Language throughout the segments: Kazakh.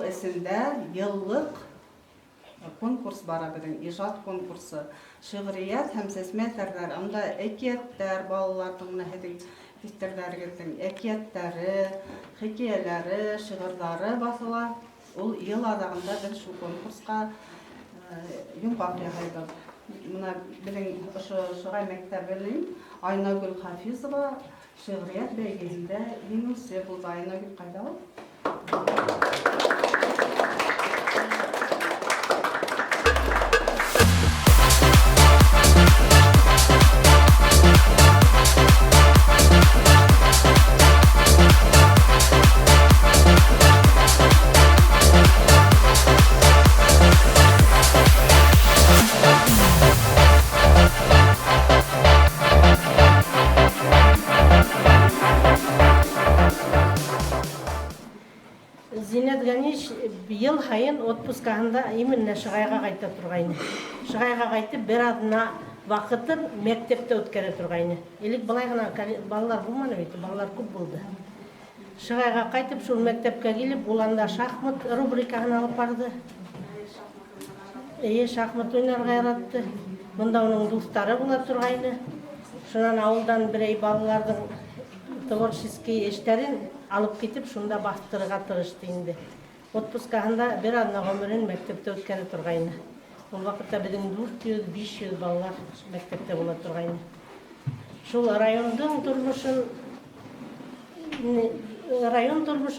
esinde yıllık konkurs bara bizim, ijat konkursu. Şiiriyat hem sesmeterler, onda ekiyetler, balalardan nehedin fitirlergildim, ekiyetleri, hikayeleri, şiirleri basılar. Ol yıl adağında biz şu konkurska yumpaq yahaydık. Buna bizim şuray mektebinin Aynagül Hafizova şiiriyat belgesinde Yunus'e buldu. Aynagül kayda ol? Зинет Ганиш yıl hayın отпускағында именно Шығайға қайта тұрғайны. Шығайға қайтып бір адына вақытын мектепте өткере тұрғайны. Елік былай ғана балалар болманы бейті, балалар көп болды. Шығайға қайтып шул мектепке келіп, оланда шахмат рубрикасын алып барды. Шахмат ойнарға яратты. Мұнда оның достары бола тұрғайны. Шынан ауылдан бірей балалардың творческий эштерин алып кетип, шунда бастырыга тырышты инде. Отпускагында бир адна гомүрүн мектепте өткөрө тургайны. Бул вакытта биздин 400-500 балалар мектепте боло тургайны. Шул райондун турмушу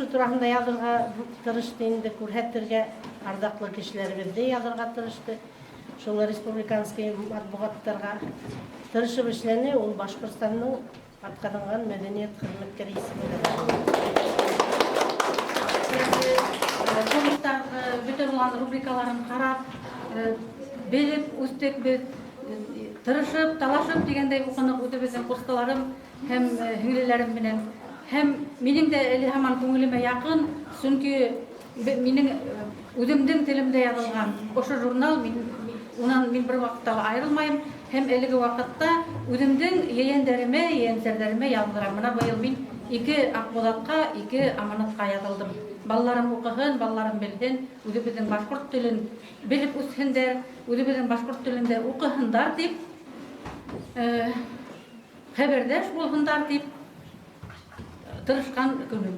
туурасында язырга тырышты инде, күрсөтөргө ардактуу кишилерибизди язырга тырышты. Шул республиканский матбугаттарга тырышып иштени, ул Башкыртстандын атқарылған мәдениет қызметкері есімі. Соғыстар бүте болған рубрикаларын қарап, беліп, үстек бет, тырышып, талашып дегендей оқынық өте біздің қосталарым, hem hüngülelerim менен, hem менің де әлі хаман көңіліме яқын, çünkü менің өзімдің тілімде язылған осы журнал, онан мен бір вақытта айырылмайым, hem әлігі вақытта өзімдің ейендеріме, ейенсердеріме yazdıram. Мына быйыл мен 2 Ақболатқа, 2 Аманатқа yazıldım. Балаларым оқығын, балаларым білден, өзі біздің башқұрт тілін біліп өсхендер, өзі біздің башқұрт тілінде оқығындар деп, хабардаш болғындар деп тырышқан күнім.